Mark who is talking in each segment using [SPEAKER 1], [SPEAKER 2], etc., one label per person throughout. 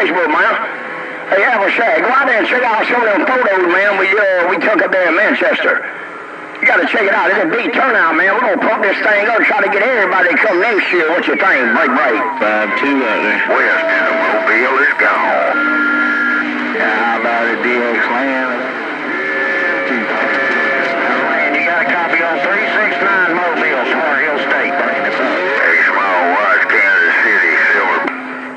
[SPEAKER 1] Facebook, man. Hey, Ricochet, go out there and check out some of them photos, man, we took up there in Manchester. You gotta check it out. It's a big turnout, man. We're gonna pump this thing up, try to get everybody to come next year. What you think? Break.
[SPEAKER 2] 5-2 out there.
[SPEAKER 3] West and the Mobile is gone.
[SPEAKER 2] Yeah, how about it, DX Land?
[SPEAKER 1] You got a copy on 369 Mobile, Smart Hill State, bringing us up.
[SPEAKER 3] Hey, Small Watch, Kansas City, Silver.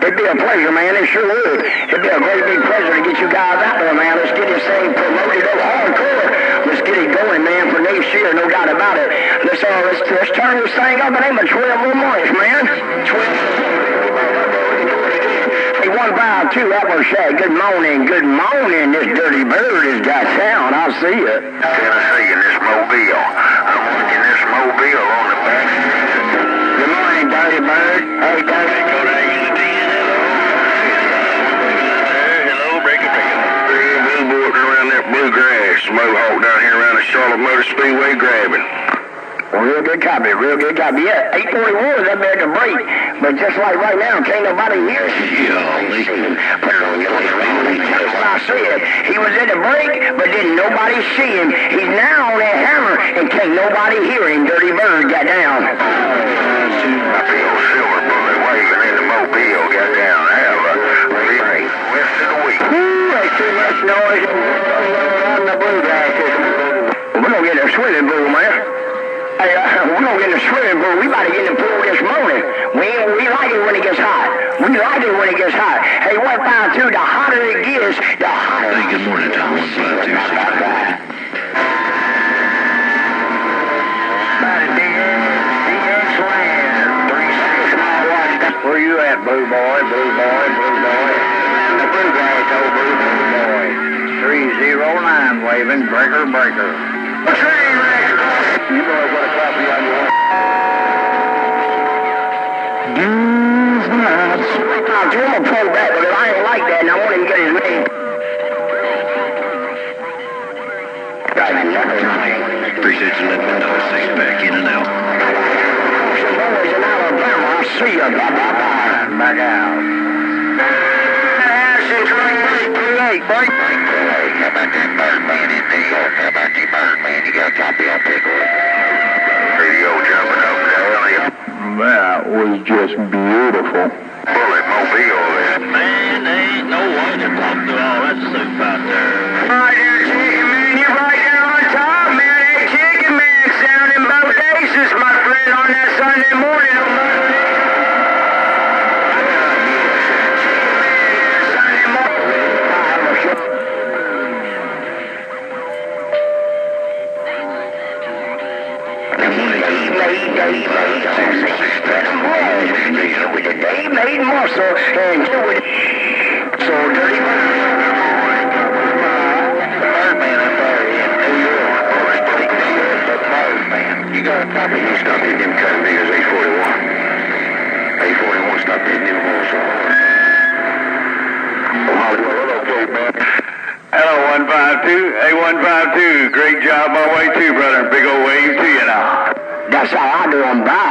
[SPEAKER 1] It'd be a pleasure, man. It sure would. It'd be a great big pleasure to get you guys out there, man. Let's get this thing promoted up hardcore. Let's get it going, man, for next year, no doubt about it. Let's turn this thing up. It ain't but 12 more months, man. 12. Hey, 152, Ricochet. Good morning. This dirty bird has got sound. I'll see you.
[SPEAKER 3] Tennessee in this Mobile. I'm working this Mobile on the back.
[SPEAKER 1] Good morning, dirty bird. Hey, dirty.
[SPEAKER 3] Go to East 10. Hello, breaking. Billboarding around that bluegrass. Mohawk down here around the Charlotte Motor Speedway grabbing.
[SPEAKER 1] Real good copy. Yeah, 841 is up there at the break. But just like right now, can't nobody hear him. Put it on your radio. That's what I said. He was at the break, but didn't nobody see him. He's now on that hammer, and can't nobody hear him. Dirty Bird got down.
[SPEAKER 3] I feel Silver Bullet waving in the Mobile. Got down. Have a big rest of the week.
[SPEAKER 1] There's too much noise on the bluegrass system. We're going to get a swimming pool, man. Hey, we're going to get in the swimming pool. We about to get in the pool this morning. We like it when it gets hot. Hey, 152, the hotter it gets, the hotter.
[SPEAKER 2] Hey, good morning, Tom. 152.
[SPEAKER 1] Where you at, Blue Boy? The Blue Guy told Blue Boy. 309 waving, breaker. What's your name, Rex? You boys got a copy on your I'm going to pull back, but I ain't like that, and I want him to get his name.
[SPEAKER 2] Appreciate you letting me know. 6 back in and out.
[SPEAKER 1] Some boys in Alabama, I'll see you. Back out. 638, break.
[SPEAKER 3] How about that Birdman in New York? How about the Birdman? You got a copy on Pickle? Radio jumping up and down.
[SPEAKER 2] That was just beautiful.
[SPEAKER 3] Bullet Mobile there.
[SPEAKER 2] Man, there ain't no way to talk through all that soup out there.
[SPEAKER 1] Right there, Chicken Man, you're right there on top, man. Hey, Chicken Man, sounding bodacious, my friend, on that Sunday morning. They made muscle and do it. So dirty.
[SPEAKER 3] Birdman up there in New York. Birdman. You got a copy? You stopped hitting them cutting niggas, 841. 841 stopped hitting them also.
[SPEAKER 4] Hello, 152. Hey, 152. Great job on way too, brother. Big old wave to you now.
[SPEAKER 1] That's how I do them. Bye.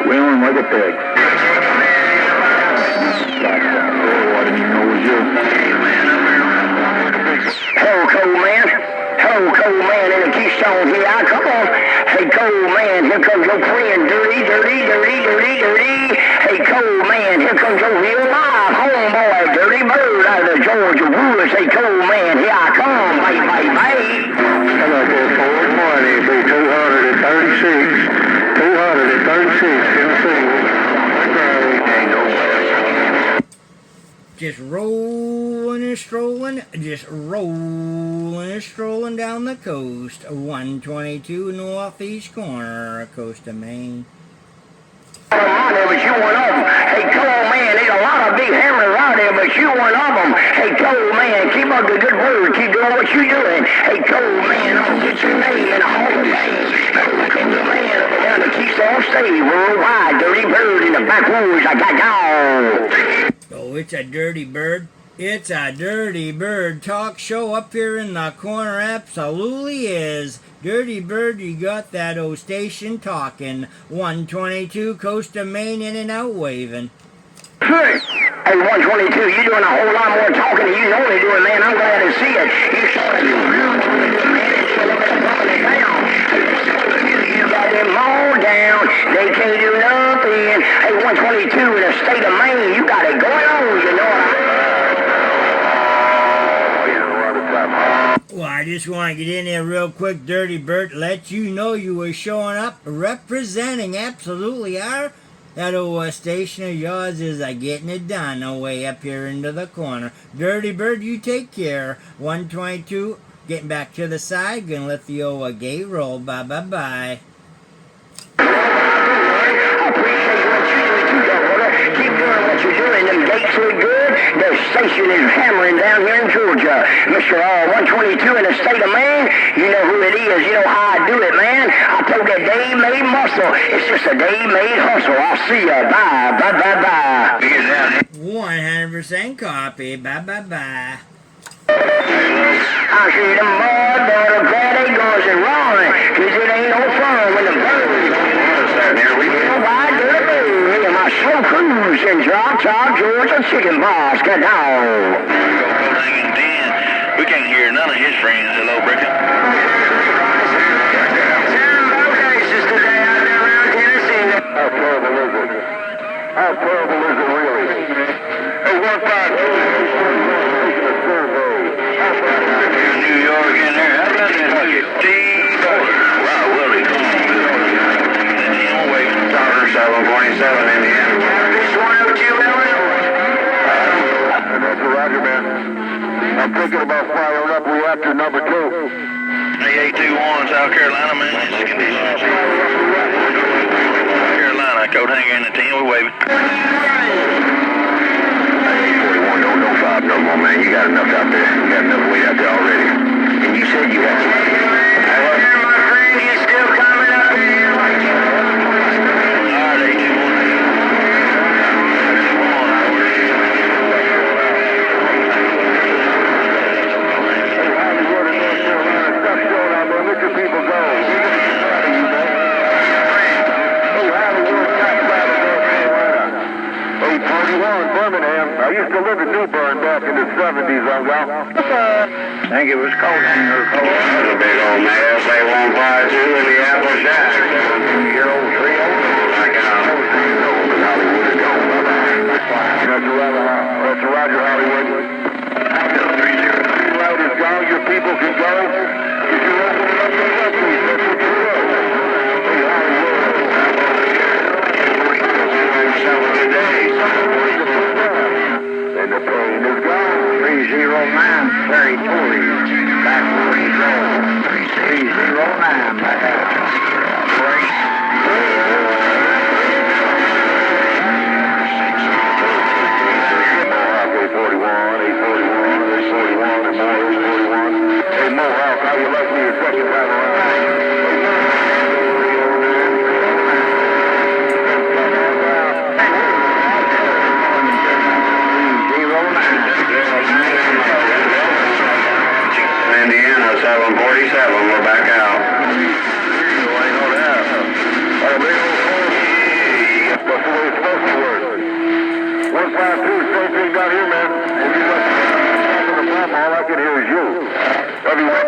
[SPEAKER 2] Squealing like a pig. I didn't even know it was you.
[SPEAKER 1] Hello, Cold Man in the Keystone here. Come on. Hey, Cold Man, here comes your friend, dirty. Hey, Cold Man, here comes your real live homeboy, Dirty Bird out of the Georgia woods. Hey, Cold Man, here I come. Bye.
[SPEAKER 2] Come up there, forward money. Be 236. 236, Tennessee.
[SPEAKER 5] Just rolling and strolling down the coast. 122 northeast corner, coast of Maine.
[SPEAKER 1] Out there, but you one of them. Hey, Cold Man, there's a lot of big hammers out there, but you one of them. Hey, Cold Man, keep up the good word. Keep doing what you're doing. Hey, Cold Man, I'll get your name in the Hall of Fame. Cold Man up and down the Keystone State, worldwide. Dirty Bird in the backwoods. I got y'all.
[SPEAKER 5] Oh, it's a Dirty Bird. It's a Dirty Bird talk show up here in the corner. Absolutely is. Dirty Bird, you got that old station talking. 122 coast of Maine in and out waving.
[SPEAKER 1] Hey, 122, you're doing a whole lot more talking than you normally doing, man. I'm glad to see it. You started you got them all down. They can't do nothing. Hey, 122 in the state of Maine, you got it going on, you know what I mean?
[SPEAKER 5] Well, I just want to get in there real quick, Dirty Bird, let you know you were showing up representing absolutely our that old station of yours is getting it done away up here into the corner. Dirty Bird, you take care. 122, getting back to the side, gonna let the old gate roll. Bye-bye-bye.
[SPEAKER 1] You're doing. Them gates look good. The station is hammering down here in Georgia. Mr. 122 in the state of Maine, you know who it is. You know how I do it, man. I told that day-made muscle. It's just a day-made hustle. I'll see ya. Bye. Bye.
[SPEAKER 5] 100% copy. Bye-bye-bye.
[SPEAKER 1] I see the mud, but I'm glad they goes and run, 'cause it ain't no fun when the birds. Here we go. Why do the bird in my slow cruise in Drop Top, Georgia chicken boss. Get down.
[SPEAKER 2] We can't hear none of his friends. Hello, Bricker.
[SPEAKER 3] How terrible is it? How terrible is it really? Hey, 152.
[SPEAKER 2] New York in there. How about that bucket? Wow, Willie. Anyway,
[SPEAKER 3] 747 Indiana.
[SPEAKER 1] This 102 Illinois.
[SPEAKER 3] That's a Roger, man. I'm thinking about firing up reactor number 2.
[SPEAKER 2] 8821 South Carolina, man. It's conditions. South Carolina, code hanger in the 10, we waving.
[SPEAKER 3] 41, don't fire no more, man. You got enough out there. You got enough weight out there already. And you said you had
[SPEAKER 1] My friend, he's still coming up here like you.
[SPEAKER 3] I used to live in New Bern back in the 70s,
[SPEAKER 4] I think it was cold in here. Cold.
[SPEAKER 3] That's a big old mess. They won't buy two in the apple shack. 2-year-old, 3-year-old. Like Hollywood is gone. That's a Roger, Hollywood. 30. Road is gone. Your people can go. If you're opening up the refuge, that's what you will. Hey, Hollywood. And the plane is gone.
[SPEAKER 4] 309 territories. Back where we go. 309 back out.
[SPEAKER 3] Mohawk 841, 841, 841, and more 841. Hey, Mohawk, how you like me your second time around? Indiana 747, we're back out. I know that. A big old hole. That's the way it's supposed to work. 152, same thing down here, man. When you got the bomb, all I can hear is you. Everyone.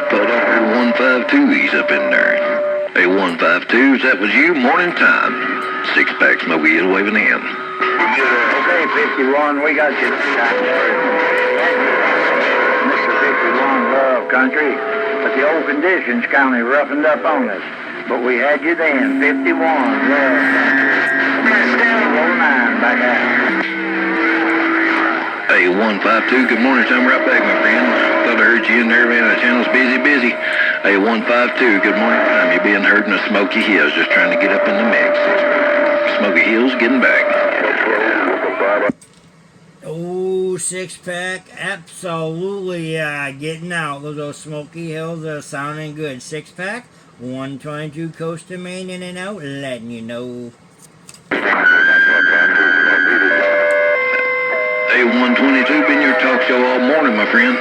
[SPEAKER 6] Thought I heard 152 ease up in there. Hey, 152, that was you, morning time. 6-pack Smoky Hill waving in.
[SPEAKER 4] Okay, 51, we got you. Mr. 51 love country, but the old conditions kind of roughened up on us. But we had you then, 51 love country. 09 back out.
[SPEAKER 6] Hey, 152, good morning, time right back, my friend. Thought I heard you in there, man. The channel's busy. Hey, 152, good morning time. You're being heard in the Smoky Hills, just trying to get up in the mix. Smoky Hills getting back.
[SPEAKER 5] Oh, 6-pack, absolutely getting out. Those Smoky Hills are sounding good. 6-pack, 122 coast of Maine in and out, letting you know.
[SPEAKER 6] Hey, 122, been your talk show all morning, my friend.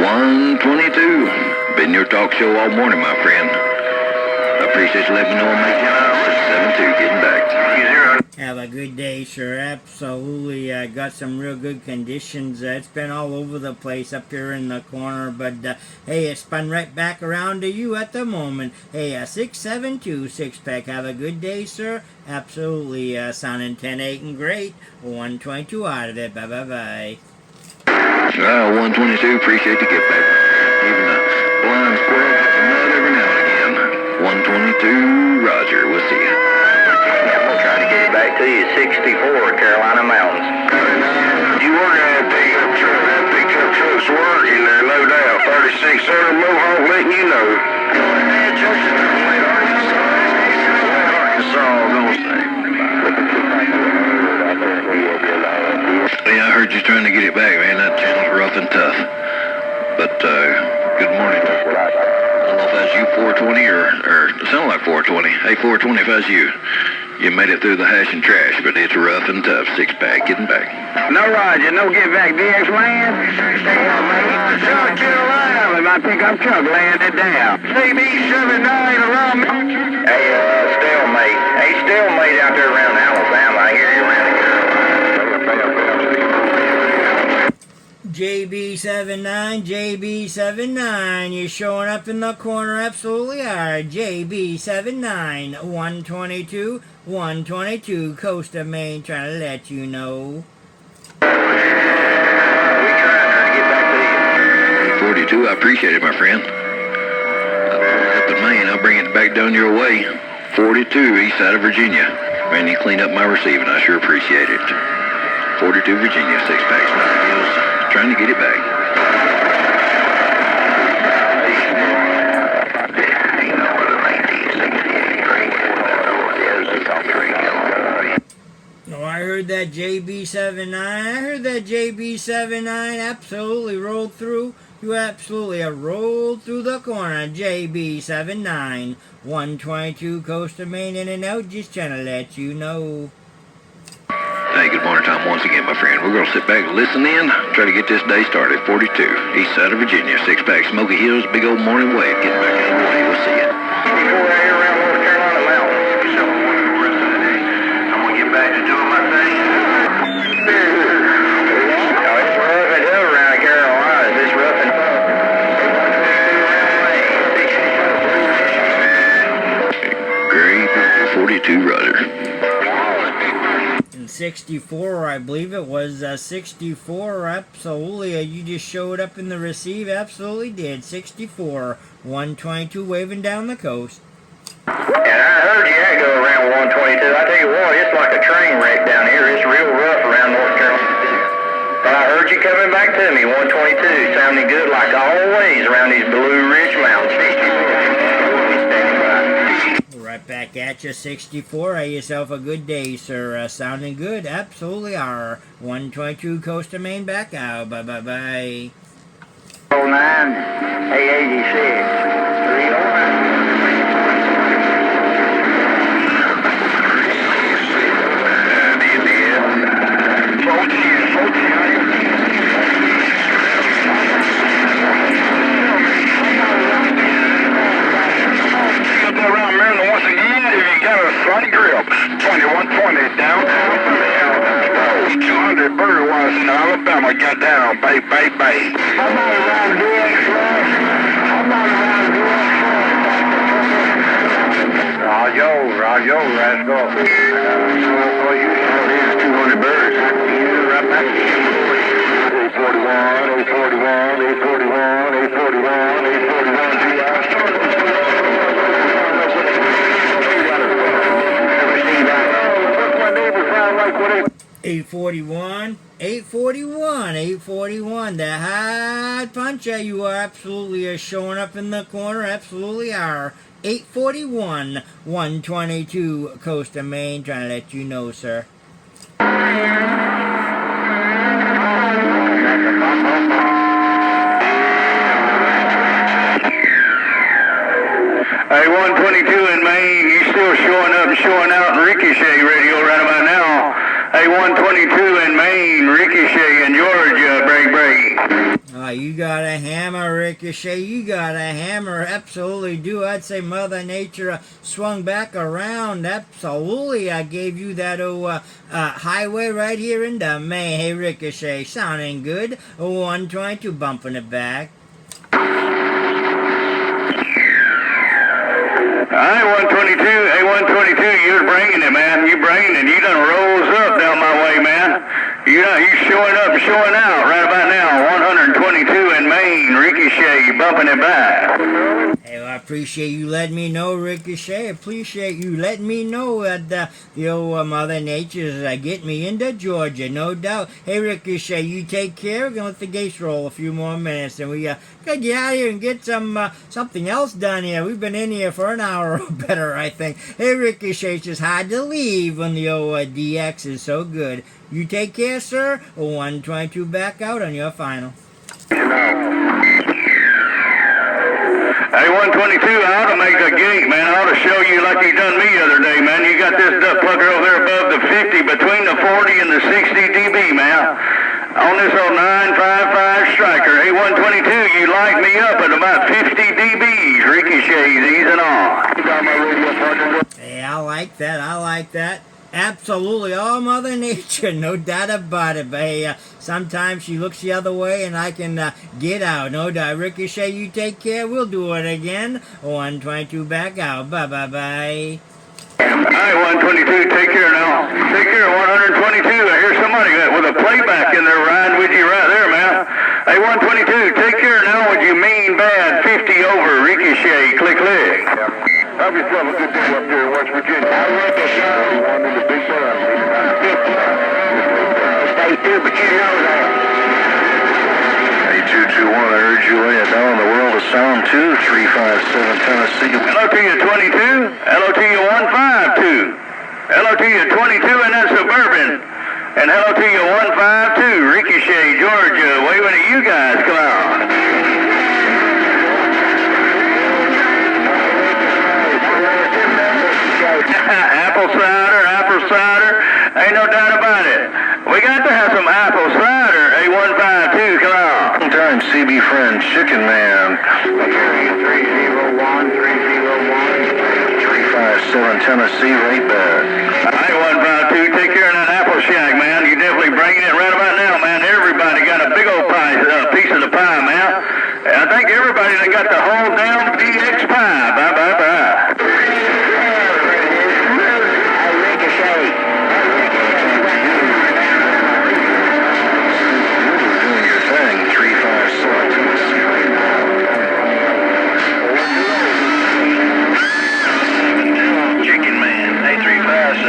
[SPEAKER 6] 122, been your talk show all morning, my friend. I appreciate you letting me know I'm making it out. 72, getting back.
[SPEAKER 5] Have a good day, sir. Absolutely. Got some real good conditions. It's been all over the place up here in the corner, but hey, it spun right back around to you at the moment. Hey, 672 six-pack. Have a good day, sir. Absolutely. Sounding 10-8 and great. 122 out of it. Bye-bye-bye.
[SPEAKER 6] 122, appreciate the get back. Even a blind squirrel gets a nut every now and again. 122, Roger. We'll see you.
[SPEAKER 1] Yeah, we'll try to get it back to you. 64, Carolina Mountains.
[SPEAKER 3] You working that pickup truck's working there, no doubt. 3600 Mohawk letting you know. Arkansas, gonna say.
[SPEAKER 6] Yeah, I heard you trying to get it back, man. That channel's rough and tough. But, good morning. I don't know if that's you 420 or it sounded like 420. Hey, 420, if that's you. You made it through the hash and trash, but it's rough and tough. Six-pack, getting back.
[SPEAKER 1] No, Roger, no get back, DX man. South Carolina, my pickup truck landed down. CB28 around. Hey, stalemate. Hey, stalemate out there around Alabama. I hear you around here.
[SPEAKER 5] JB79, JB79, you're showing up in the corner, absolutely are. JB79, 122, 122, coast of Maine, trying to let you know.
[SPEAKER 1] We trying to get back to you.
[SPEAKER 6] 42, I appreciate it, my friend. Up in Maine, I'll bring it back down your way. 42, east side of Virginia. Man, you cleaned up my receiving, I sure appreciate it. 42, Virginia, six-pack, Smoky Hills. Trying to get it back.
[SPEAKER 5] Oh, I heard that JB79. I heard that JB79 absolutely rolled through. You absolutely have rolled through the corner. JB79, 122 coast of Maine in and out. Just trying to let you know.
[SPEAKER 6] Hey, good morning, Tom, once again, my friend. We're going to sit back and listen in, try to get this day started. 42, east side of Virginia, six-pack, Smoky Hills, big old morning wave. Getting back in the way. We'll see you.
[SPEAKER 1] Before I hear around North Carolina mountains. So I'm working the rest of the day. I'm going to get back to doing my thing. No, it's rough and tough around Carolina. It's rough and tough.
[SPEAKER 6] Great, 42, Roger.
[SPEAKER 5] 64, I believe it was 64, absolutely. You just showed up in the receive, absolutely did. 64, 122 waving down the coast.
[SPEAKER 1] And I heard you had to go around 122. I tell you what, it's like a train wreck down here. It's real rough around North Carolina. But I heard you coming back to me, 122, sounding good like always around these Blue Ridge Mountains.
[SPEAKER 5] Right back at you, 64. Have yourself a good day, sir. Sounding good. Absolutely are. 122 coast of Maine back out. Bye-bye-bye.
[SPEAKER 1] 09, 886, 309.
[SPEAKER 3] Around Maryland once again, if you got a slight grip, 2120 down, 200 bird was in Alabama, got down, bay.
[SPEAKER 1] How about around DX, How about around DX? Roger, let's go. 200 birds. Right back. 841, 841, the hot puncher. You are absolutely showing up in the corner, absolutely are. 841, 122, coast of Maine, trying to let you know, sir.
[SPEAKER 3] Hey, 122 in Maine, you still showing up and showing out in Ricochet radio right about now. Hey,
[SPEAKER 2] A122 in Maine, Ricochet in Georgia, break.
[SPEAKER 5] You got a hammer, Ricochet. You got a hammer. Absolutely do. I'd say Mother Nature swung back around. Absolutely. I gave you that highway right here in the Maine. Hey, Ricochet. Sounding good. 122 bumping it back.
[SPEAKER 2] A122, you're bringing it, man. You bringing it. You done rose up down my way, man. You showing up and showing out right about now. 122 in Maine, Ricochet, bumping it back.
[SPEAKER 5] Hey, well, I appreciate you letting me know, Ricochet. Appreciate you letting me know that the old Mother Nature's getting me into Georgia, no doubt. Hey, Ricochet, you take care. We're going to let the gates roll a few more minutes, and we got to get out of here and get something else done here. We've been in here for an hour or better, I think. Hey, Ricochet, it's just hard to leave when the old DX is so good. You take care, sir. 122 back out on your final.
[SPEAKER 2] A122, I ought to make the gate, man. I ought to show you like you done me the other day, man. You got this duck plucker over there above the 50, between the 40 and the 60 dB, man. On this old 955 striker, A122, you light me up at about 50 dBs. Ricochet's easing on.
[SPEAKER 5] Hey, I like that. I like that. Absolutely, all Mother Nature, no doubt about it. But hey, sometimes she looks the other way and I can get out. No doubt. Ricochet, you take care. We'll do it again. 122 back out. Bye-bye-bye.
[SPEAKER 2] Alright, 122, take care now. Take care, 122. I hear somebody with a playback in there riding with you right there, man. Hey, 122, take care now with you mean bad 50 over Ricochet. Click, click.
[SPEAKER 3] Have yourself a good day up there in West Virginia. I like the show. One in the big band.
[SPEAKER 1] Stay tuned, but you know that.
[SPEAKER 6] Hey, 221, I heard you laying down the world of sound 2, 357 Tennessee.
[SPEAKER 2] Hello to you, 22. Hello to you, 152. Hello to you, 22 in that Suburban. And hello to you, 152, Ricochet, Georgia. Waving at you guys. Come on. Apple cider, ain't no doubt about it. We got to have some apple cider, A152, come on.
[SPEAKER 6] Long time CB friend, Chicken Man.
[SPEAKER 3] 301,
[SPEAKER 6] 357 Tennessee, right back.
[SPEAKER 2] A152, take care of that apple shack, man. You definitely bringing it right about now, man. Everybody got a big old piece of the pie, man. And I think everybody that got the whole damn DX pie. Bye, bye, bye.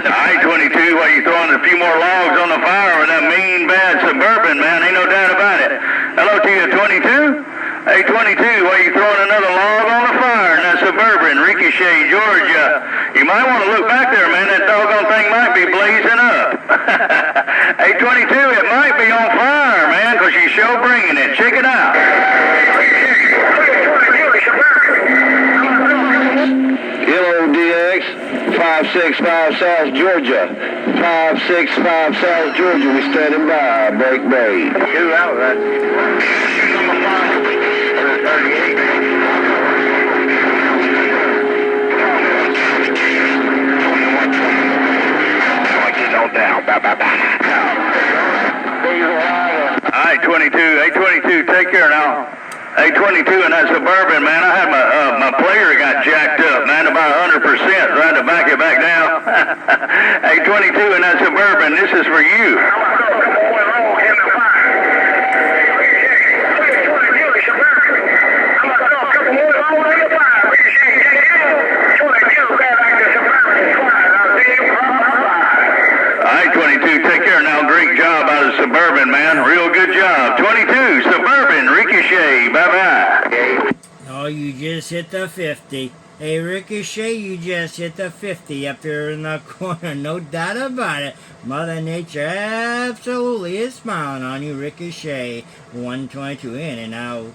[SPEAKER 2] I-22, while you throwing a few more logs on the fire with that mean bad Suburban, man, ain't no doubt about it. Hello to you, 22. A-22, while you throwing another log on the fire in that Suburban, Ricochet, Georgia. You might want to look back there, man. That doggone thing might be blazing up. A-22, it might be on fire, man, because you sure bringing it. Check it out.
[SPEAKER 3] LODX, 565 South Georgia. 565 South Georgia, we standing by. Break.
[SPEAKER 2] Two out, right? 38.
[SPEAKER 1] No doubt.
[SPEAKER 2] I-22, A-22, take care now. A-22 in that Suburban, man. I had my player got jacked up, man, about 100%. Tried to back it back down. A-22 in that Suburban, this is for you. I-22, take care now. Great job out of Suburban, man. Real good job. 22, Suburban, Ricochet. Bye-bye.
[SPEAKER 5] Oh, you just hit the 50. Hey, Ricochet, you just hit the 50 up here in the corner. No doubt about it. Mother Nature absolutely is smiling on you, Ricochet. 122 in and out.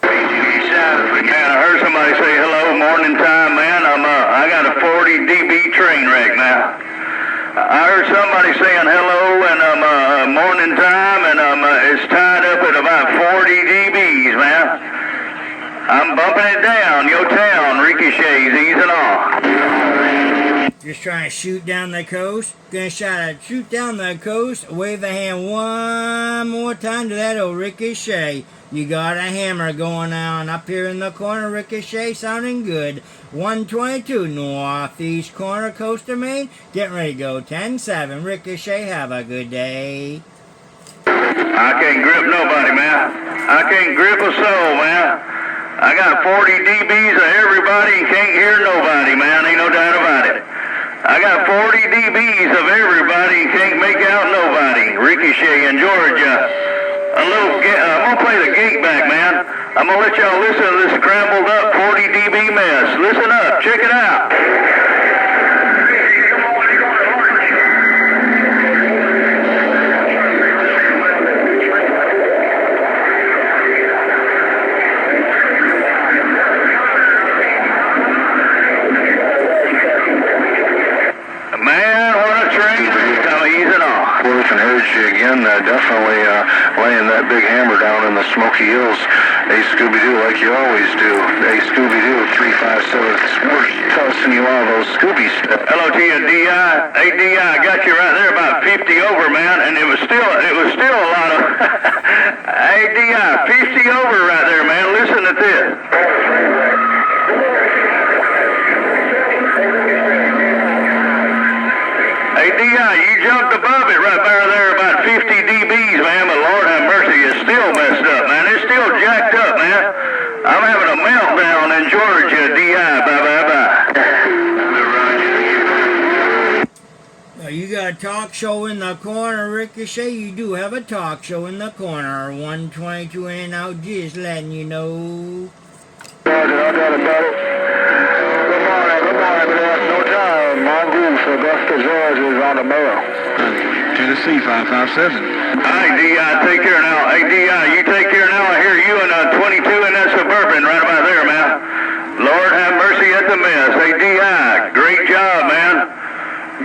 [SPEAKER 2] Man, I heard somebody say hello morning time, man. I got a 40 dB train wreck now. I heard somebody saying hello and morning time, and it's tied up at about 40 dBs, man. I'm bumping it down. Your town, Ricochet's easing off.
[SPEAKER 5] Just trying to shoot down the coast. Gonna shoot down the coast. Wave the hand one more time to that old Ricochet. You got a hammer going on up here in the corner. Ricochet sounding good. 122 northeast corner, coast of Maine. Getting ready to go 10-7. Ricochet, have a good day.
[SPEAKER 2] I can't grip nobody, man. I can't grip a soul, man. I got 40 dBs of everybody and can't hear nobody, man. Ain't no doubt about it. I got 40 dBs of everybody and can't make out nobody. Ricochet in Georgia. I'm gonna play the gate back, man. I'm gonna let y'all listen to this scrambled up 40 dB mess. Listen up, check it out. Man, what a train. I'm easing off.
[SPEAKER 3] Wolf and heard you again, definitely laying that big hammer down in the Smoky Hills. Hey, Scooby-Doo, like you always do. Hey, Scooby-Doo, 357, we're tossing you all those Scooby stuff.
[SPEAKER 2] Hello to you, D.I. Hey, D.I., I got you right there about 50 over, man, and it was still a lot of... Hey, D.I., 50 over right there, man. Listen to this. Hey, D.I., you jumped above it right there about 50 dBs, man, but Lord have mercy, it's still messed up, man. It's still jacked up, man. I'm having a meltdown in Georgia, D.I., bye.
[SPEAKER 5] You got a talk show in the corner, Ricochet? You do have a talk show in the corner. 122 in and out, just letting you know.
[SPEAKER 3] No time. Mongoose, Augusta, Georgia is on the mail.
[SPEAKER 6] Tennessee 557.
[SPEAKER 2] All right, D.I., take care now. Hey, D.I., you take care now. I hear you in 22 in that Suburban right about there, man. Lord have mercy at the mess. Hey, D.I., great job, man.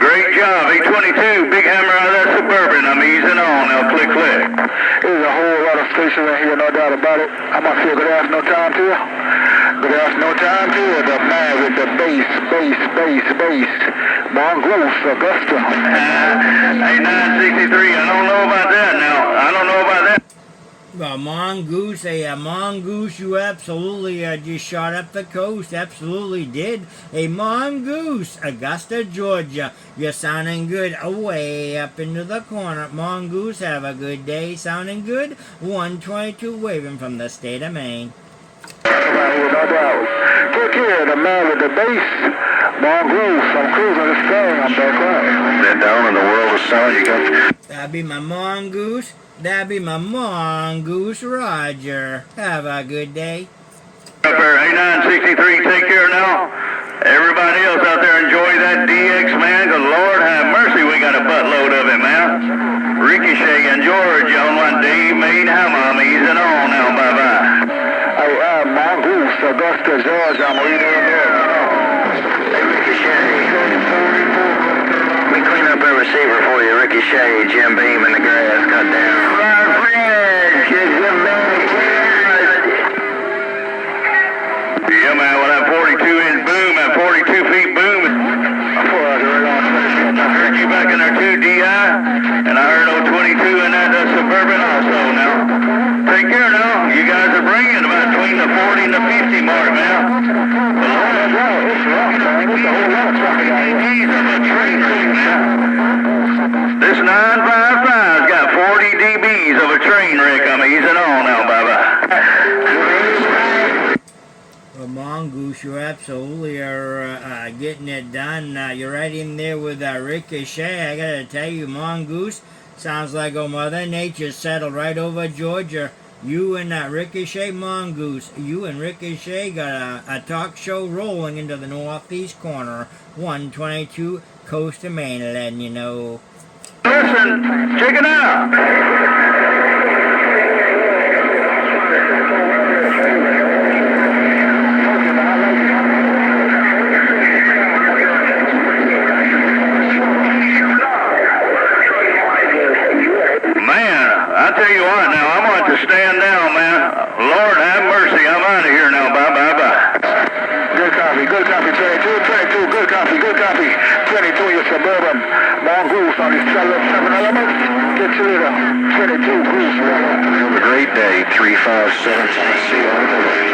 [SPEAKER 2] Great job. 822, big hammer out of that Suburban. I'm easing on now. Click, click.
[SPEAKER 3] There's a whole lot of stations in here, no doubt about it. I'm going to feel good afternoon time to you. Good afternoon time to you. The man with the bass. Mongoose, Augusta.
[SPEAKER 2] Hey, 963, I don't know about that now. I don't know about that.
[SPEAKER 5] Well, Mongoose, a Mongoose, you absolutely just shot up the coast. Absolutely did. A Mongoose, Augusta, Georgia. You're sounding good. Away up into the corner. Mongoose, have a good day. Sounding good. 122 waving from the state of Maine.
[SPEAKER 3] No doubt. Take care, the man with the bass. Mongoose, I'm cruising this thing. I'm back right. Then down in the world of sound, you got...
[SPEAKER 5] That'd be my Mongoose. That'd be my Mongoose, Roger. Have a good day.
[SPEAKER 2] Up there, 963, take care now. Everybody else out there, enjoy that DX, man, because Lord have mercy, we got a buttload of it, man. Ricochet and Georgia on one Dave Main Hammer. I'm easing on now, bye-bye.
[SPEAKER 3] Hey, Mongoose, Augusta, Georgia, I'm reading in there.
[SPEAKER 1] Hey, Ricochet. We clean up a receiver for you, Ricochet. Jim Beam in the grass, cut down. My friend, Jim Beam.
[SPEAKER 2] Yeah, man, well, that 42-inch boom, that 42 feet boom. I heard you back in there too, D.I., and I heard 022 in that Suburban also now. Take care now. You guys are bringing about between the 40 and the 50 mark, man. This 955's got 40 dBs of a train wreck. I'm easing on now, bye-bye.
[SPEAKER 5] Well, Mongoose, you absolutely are getting it done. You're right in there with Ricochet. I gotta tell you, Mongoose, sounds like Mother Nature settled right over Georgia. You and Ricochet, Mongoose, you and Ricochet got a talk show rolling into the northeast corner. 122 coast of Maine, letting you know.
[SPEAKER 2] Listen, check it out. man down, man. Lord have mercy. I'm out of here now. Bye.
[SPEAKER 3] Good copy, 22, good copy. 22, your Suburban Mongoose on these 7 elements. Get you later. 22, Goose.
[SPEAKER 6] Have a great day. 357 Tennessee.